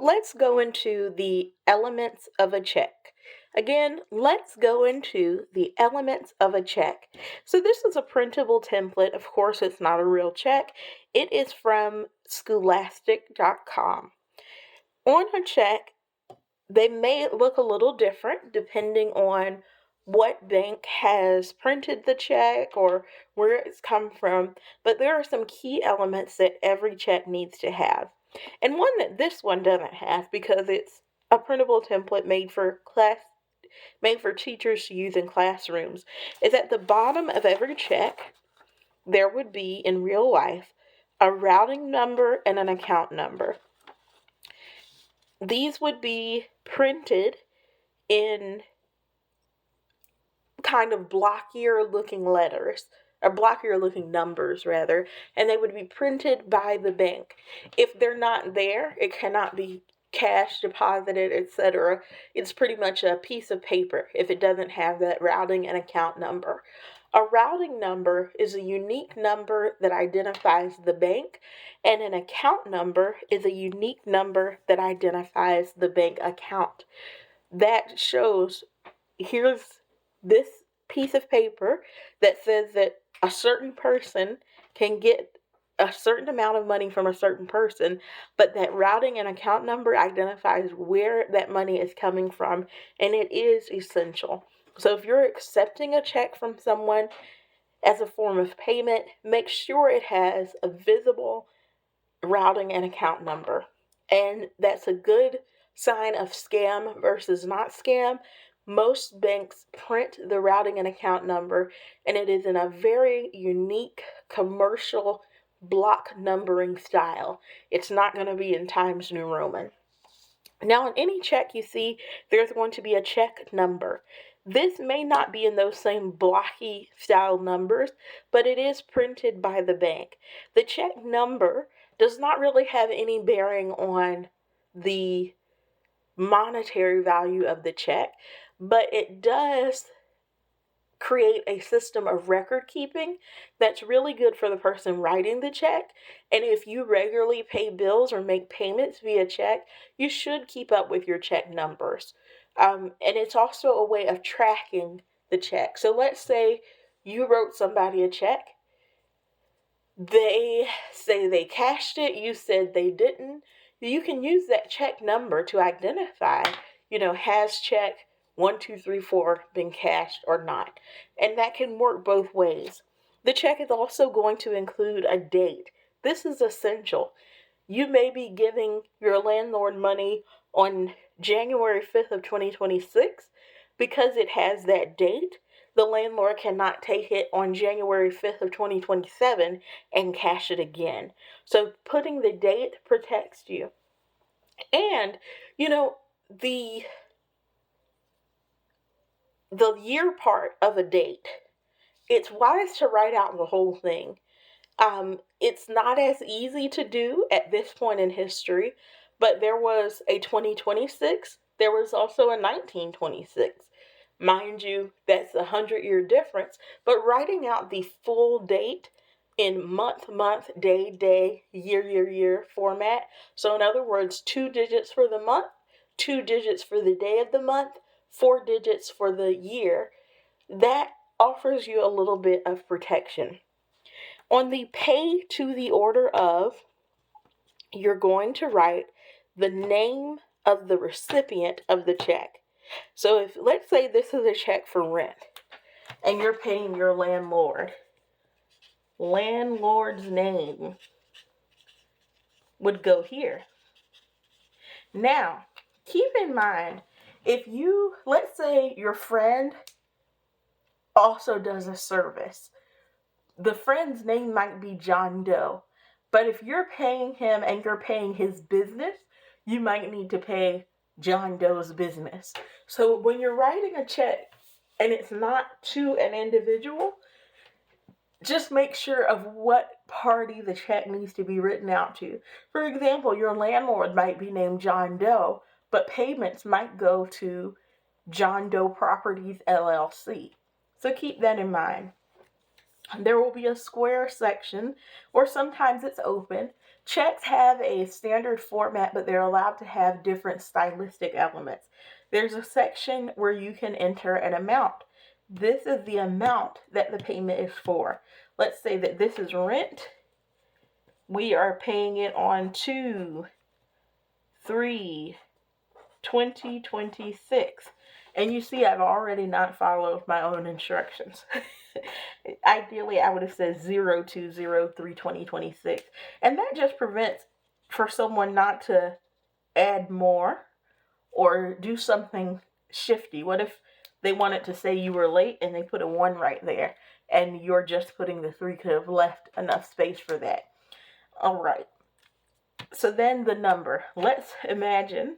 let's go into the elements of a check. Again, let's go into the elements of a check. So, this is a printable template. Of course, it's not a real check. It is from scholastic.com. On a check, they may look a little different depending on what bank has printed the check or where it's come from, but there are some key elements that every check needs to have. And one that this one doesn't have because it's a printable template made for teachers to use in classrooms is at the bottom of every check there would be in real life a routing number and an account number. These would be printed in kind of blockier looking letters, or blockier looking numbers rather, and they would be printed by the bank. If they're not there, it cannot be cash deposited, etc. It's pretty much a piece of paper if it doesn't have that routing and account number. A routing number is a unique number that identifies the bank, and an account number is a unique number that identifies the bank account. That shows here's this piece of paper that says that a certain person can get a certain amount of money from a certain person, but that routing and account number identifies where that money is coming from, and it is essential. So if you're accepting a check from someone as a form of payment, make sure it has a visible routing and account number. And that's a good sign of scam versus not scam. Most banks print the routing and account number, and it is in a very unique commercial block numbering style. It's not going to be in Times New Roman. Now, on any check you see, there's going to be a check number. This may not be in those same blocky style numbers, but it is printed by the bank. The check number does not really have any bearing on the monetary value of the check, but it does create a system of record keeping that's really good for the person writing the check. And if you regularly pay bills or make payments via check, you should keep up with your check numbers. And it's also a way of tracking the check. So let's say you wrote somebody a check. They say they cashed it, you said they didn't. You can use that check number to identify, has check 1234 been cashed or not? And that can work both ways. The check is also going to include a date. This is essential. You may be giving your landlord money on January 5th of 2026 because it has that date. The landlord cannot take it on January 5th of 2027 and cash it again. So putting the date protects you. And, the year part of a date, it's wise to write out the whole thing. It's not as easy to do at this point in history, but there was a 2026, there was also a 1926. Mind you, that's a 100-year difference, but writing out the full date in month, day, year format. So in other words, 2 digits for the month, 2 digits for the day of the month, 4 digits for the year. That offers you a little bit of protection. On the pay to the order of, you're going to write the name of the recipient of the check. So if, let's say this is a check for rent and you're paying your landlord's name would go here. Now, keep in mind, let's say your friend also does a service. The friend's name might be John Doe, but if you're paying him and you're paying his business, you might need to pay John Doe's business. So when you're writing a check and it's not to an individual, just make sure of what party the check needs to be written out to. For example, your landlord might be named John Doe, but payments might go to John Doe Properties, LLC. So keep that in mind. There will be a square section, or sometimes it's open, Checks have a standard format, but they're allowed to have different stylistic elements. There's a section where you can enter an amount. This is the amount that the payment is for. Let's say that this is rent. We are paying it on 2/3/2026. And you see, I've already not followed my own instructions. Ideally, I would have said 02/03/2026. And that just prevents for someone not to add more or do something shifty. What if they wanted to say you were late and they put a 1 right there and you're just putting the 3, could have left enough space for that. All right. So then the number. Let's imagine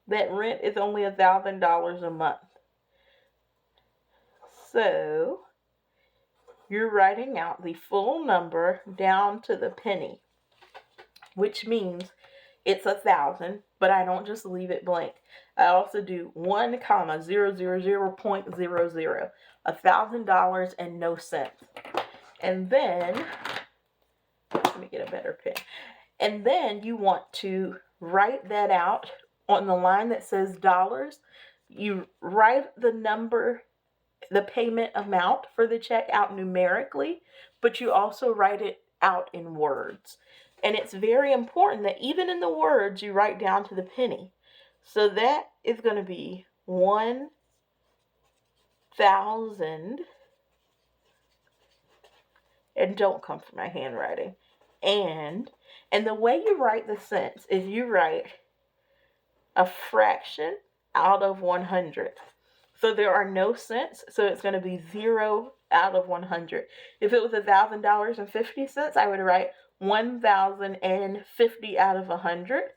that rent is only $1,000 a month. So you're writing out the full number down to the penny, which means it's 1,000, but I don't just leave it blank. I also do 1,000.00, $1,000 and no cents. And then, let me get a better pen. And then you want to write that out on the line that says dollars. You write the number, the payment amount for the check out numerically, but you also write it out in words. And it's very important that even in the words, you write down to the penny. So that is going to be 1,000, and don't come for my handwriting, and the way you write the cents is you write a fraction out of 100. So there are no cents, so it's going to be 0 out of 100. If it was $1,000.50, I would write 1,050 out of 100.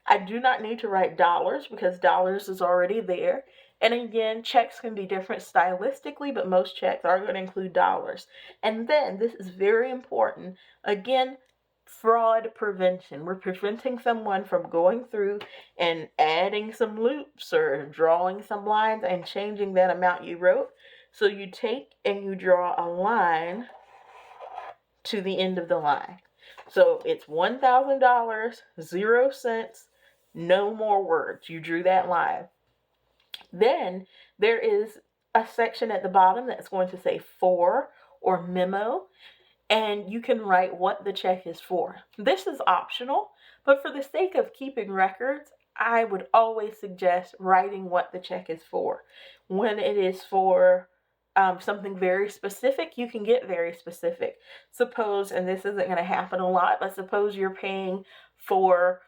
I do not need to write dollars because dollars is already there. And again, checks can be different stylistically, but most checks are going to include dollars. And then, this is very important, again, fraud prevention. We're preventing someone from going through and adding some loops or drawing some lines and changing that amount you wrote. So you take and you draw a line to the end of the line. So it's $1,000, 0 cents, no more words. You drew that line. Then there is a section at the bottom that's going to say for or memo, and you can write what the check is for. This is optional, but for the sake of keeping records, I would always suggest writing what the check is for. When it is for something very specific, you can get very specific. Suppose, and this isn't going to happen a lot, but suppose you're paying for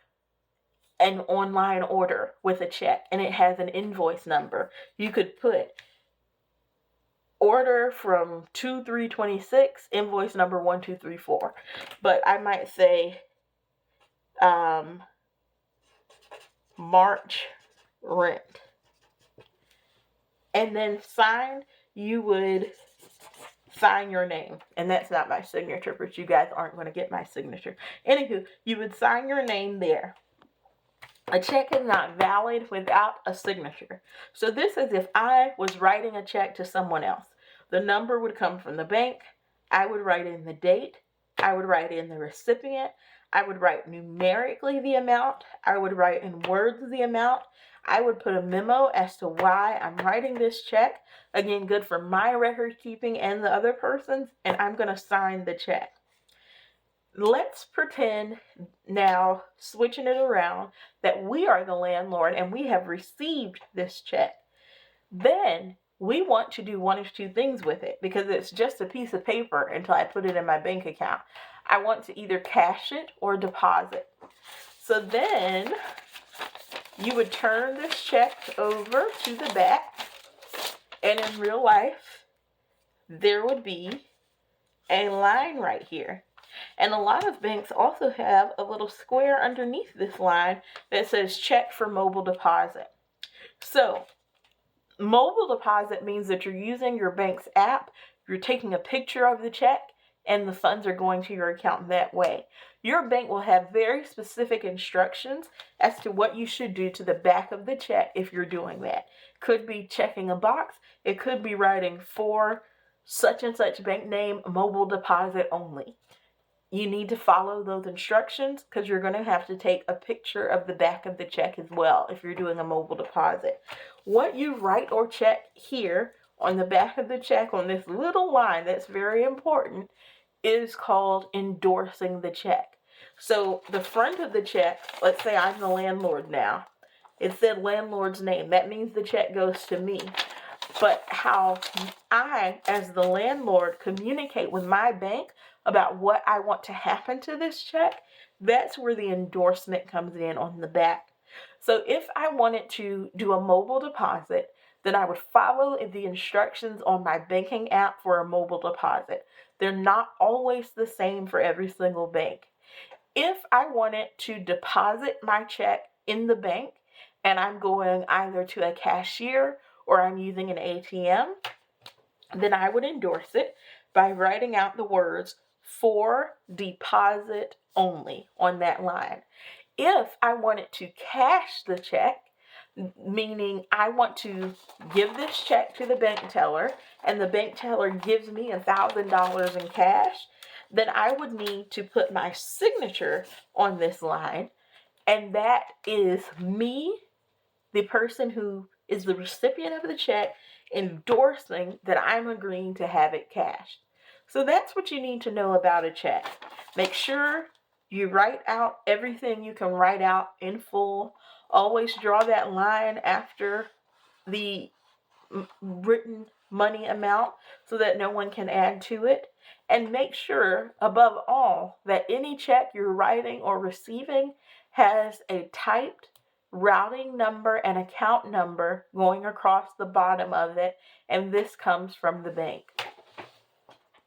an online order with a check and it has an invoice number. You could put order from 2/3/26, invoice number 1234. But I might say March rent. And then sign, you would sign your name. And that's not my signature, but you guys aren't going to get my signature. Anywho, you would sign your name there. A check is not valid without a signature. So this is if I was writing a check to someone else. The number would come from the bank. I would write in the date. I would write in the recipient. I would write numerically the amount. I would write in words the amount. I would put a memo as to why I'm writing this check. Again, good for my record keeping and the other person's. And I'm going to sign the check. Let's pretend now, switching it around, that we are the landlord and we have received this check. Then we want to do one of two things with it because it's just a piece of paper until I put it in my bank account. I want to either cash it or deposit. So then you would turn this check over to the back, and in real life, there would be a line right here. And a lot of banks also have a little square underneath this line that says check for mobile deposit. So mobile deposit means that you're using your bank's app, you're taking a picture of the check, and the funds are going to your account that way. Your bank will have very specific instructions as to what you should do to the back of the check if you're doing that. Could be checking a box. It could be writing for such and such bank name, mobile deposit only. You need to follow those instructions because you're going to have to take a picture of the back of the check as well if you're doing a mobile deposit. What you write or check here on the back of the check on this little line that's very important is called endorsing the check. So the front of the check, let's say I'm the landlord now, it said landlord's name. That means the check goes to me. But how I, as the landlord, communicate with my bank about what I want to happen to this check, that's where the endorsement comes in on the back. So if I wanted to do a mobile deposit, then I would follow the instructions on my banking app for a mobile deposit. They're not always the same for every single bank. If I wanted to deposit my check in the bank and I'm going either to a cashier or I'm using an ATM, then I would endorse it by writing out the words for deposit only on that line. If I wanted to cash the check, meaning I want to give this check to the bank teller and the bank teller gives me $1,000 in cash, then I would need to put my signature on this line, and that is me, the person who is the recipient of the check, endorsing that I'm agreeing to have it cashed. So that's what you need to know about a check. Make sure you write out everything you can write out in full. Always draw that line after the written money amount so that no one can add to it. And make sure, above all, that any check you're writing or receiving has a typed routing number and account number going across the bottom of it, and this comes from the bank.